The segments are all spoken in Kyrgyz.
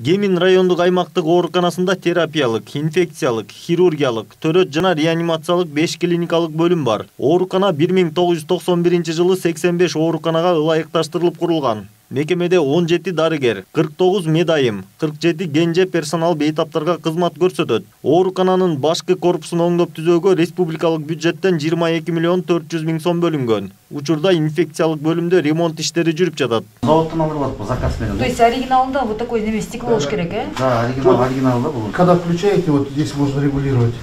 Кемин райондук аймактык ооруканасында терапиялык, инфекциялык, хирургиялык, төрөт жана реанимациялык 5 клиникалык бөлүм бар. Оорукана 1991 жылы 85 ооруканага ылайыкташтырылып курулган. Мекемеде 17 дарыгер, 49 медайым, 47 кенже персонал бейтаптарга кызмат көрсөтөт. Оорукананын башкы корпусун оңдоп түзөөгө республикалык бюджеттен 22 миллион 400 миң сом бөлүнгөн. Учурда инфекциялык бөлүмдө ремонт иштери жүрүп жатат. Заводтон алып по заказ менен. То есть оригиналында вот такой стекло болуш керек, э? Да, оригиналда бул. Когда включаете, вот здесь можно регулировать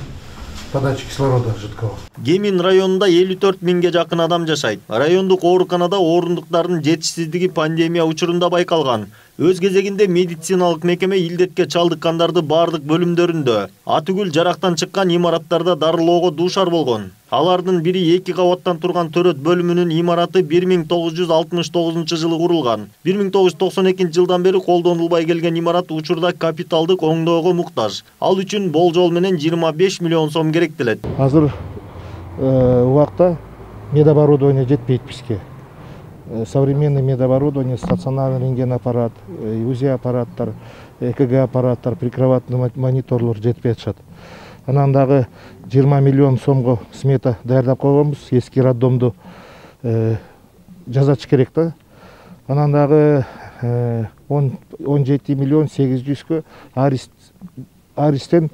подачу кислорода жидкого. Кемин районунда 54 миңге жакын адам жашайт. Райондук ооруканада орундуктардын жетишсиздиги пандемия учурунда байкалган. Өз кезегинде медициналык мекеме илдетке чалдыккандарды бардык бөлүмдөрүндө, атүгүл жарактан чыккан имараттарда дарылоого дуушар болгон. Алардын бири 2 кабаттан турган төрөт бөлүмүнүн имараты 1969 жылы курулган. 1992 жылдан бери колдонулбай келген имарат учурда капиталдык оңдоого муктаж. Ал үчүн болжол менен 25 миллион сом керектелет. Азыр убакта медоборудование жетпейт бизге. Современный медоборудование, стационарный рентген аппарат, УЗИ аппараттар, ЭКГ аппараттар, прикроватный мониторлор жетпей атышат. Анан дагы 20 миллион сомго смета даярдап койгонбуз, эски роддомду жазачы керек да. Анан дагы 17 миллион 800кө Аристен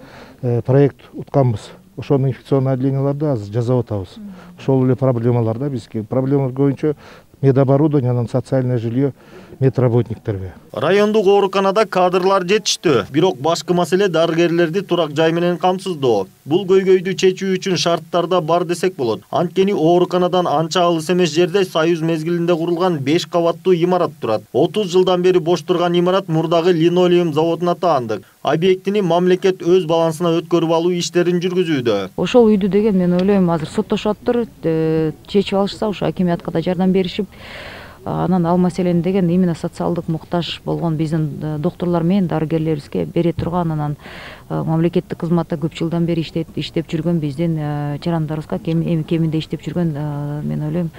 проект утканбыз. Ошону инфекционный отделенияларда азыр жазап атабыз. Ошол эле проблемаларда бизге проблема көбүнчө медоборудование, анан социальное жилье медработниктерге. Райондук ооруканада кадрлар жетиштүү, бирок башкы маселе дарыгерлерди турак жай менен камсыздоо. Бул көйгөйдү чечүү үчүн шарттарда бар десек болот. Анткени ооруканадан анча алыс эмес жерде Союз мезгилинде курулган 5 кабаттуу имарат турат. 30 жылдан бери бош турган имарат мурдагы линолеум заводуна таандык. Объектини мамлекет өз балансына өткөрүп алуу иштерин жүргүзүүдө. Ошол үйдү деген мен ойлойм азыр соттошоттур, чечип алышса ушу акимиятка да жардам беришип, анан ал маселени деген именно социалдык муктаж болгон биздин докторлор менен дарыгерлерибизге бере турган, анан мамлекеттик кызматта көп жылдан бери иштеп жүргөн биздин жарандарыбызга кеминде иштеп жүргөн мен ойлойм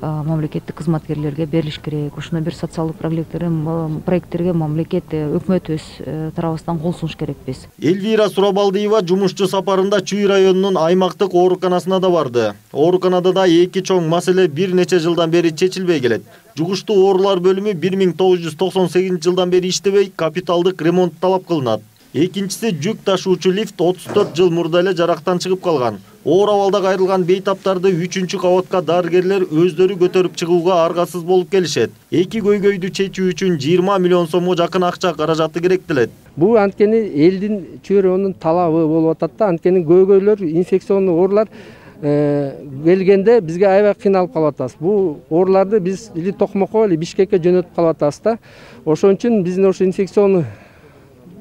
мамлекеттик кызматкерлерге берилиш керек. Ушуна бир социалдык проекттерге мамлекет өкмөт өз тарабыбыздан кол сунуш керекпиз. Элвира Сурабалдиева жумушчу сапарында Чүй районунун аймактык ооруканасына да барды. Ооруканада да эки чоң маселе бир нече жылдан бери чечилбей келет. Жугуштуу оорулар бөлүмү 1998 жылдан бери иштебей, капиталдык ремонт талап кылынат. Экинчиси жүк ташуучу лифт 34 жыл мурда эле жарактан чыгып калган. Оор абалда кайрылган бейтаптарды 3-чү кабатка дарыгерлер өздөрү көтөрүп чыгууга аргасыз болуп келишет. Эки көйгөйдү чечүү үчүн 20 миллион сомго жакын акча каражаты керектелет. Бул анткени элдин Чүй районунун талабы болуп атат да, анткени көйгөйлөр, инфекционный оорулар келгенде бизге аябай кыйналып калып атабыз. Бул ооруларды биз или Токмокко или Бишкекке жөнөтүп калып атабыз да. Ошон үчүн биздин ошо инфекционный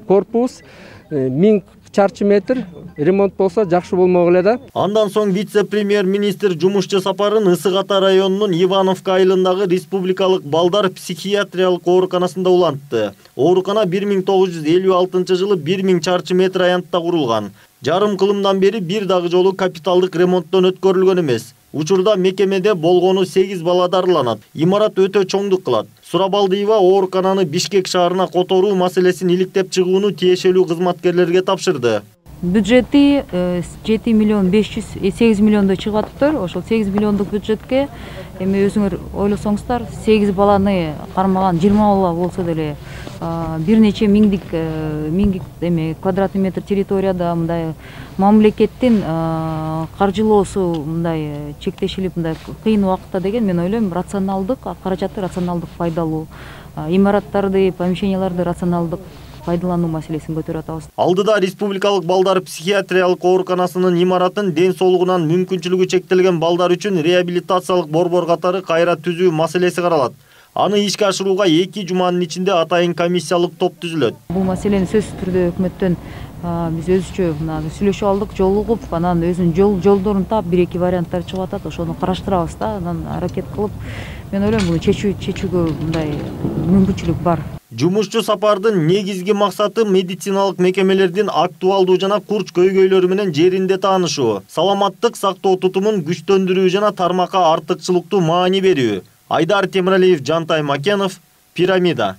корпус 1000 чарчы метр ремонт болса жакшы болмок эле да. Андан соң вице-премьер-министр жумушчу сапарын Ысык Ата районунун Ивановка айылындагы республикалык балдар психиатриялык ооруканасында улантты. Оорукана 1956 жылы 1000 чарчы метр аянтта курулган. Жарым кылымдан бери бир дагы жолу капиталдык ремонттон өткөрүлгөн эмес. Учурда мекемеде болгону 8 бала дарыланат. Имарат өтө чоңдук кылат. Сурабалдиева оорукананы Бишкек шаарына которуу маселесин иликтеп чыгууну тиешелүү кызматкерлерге тапшырды. Бюджети 7 миллион 500, 8 миллиондой чыгып атыптыр. Ошол 8 миллиондук бюджетке эми өзүңөр ойлосоңуздар, 8 баланы кармаган 20 бала болсо деле бир нече миңдик квадратный метр территорияда мындай мамлекеттин каржылоосу мындай чектешилип мындай кыйын убакытта деген мен ойлойм рационалдык каражатты рационалдык пайдалуу, имараттарды, помещенияларды рационалдык пайдалануу маселесин көтөрүп атабыз. Алдыда республикалык балдар психиатриялык ооруканасынын имаратын ден соолугунан мүмкүнчүлүгү чектелген балдар үчүн реабилитациялык борбор катары кайра түзүү маселеси каралат. Аны ишке ашырууга 2 жуманын ичинде атайын комиссиялык топ түзүлөт. Бул маселени сөзсүз түрдө өкмөттөн биз өзүчө сүйлөшүп алдык, жолугуп, анан өзүнүн жолдорун таап 1-2 варианттар чыгып атат, ошону караштырабыз да, анан аракет кылып, мен ойлойм буну чечүүгө мындай мүмкүнчүлүк бар. Жумушчу сапардын негизги максаты медициналык мекемелердин актуалдуу жана курч көйгөйлөрү менен жеринде таанышуу, саламаттык сактоо тутумун күчтөндүрүү жана тармакка артыкчылыктуу маани берүү. Айдар Темиралиев, Жантай Макенов, Пирамида.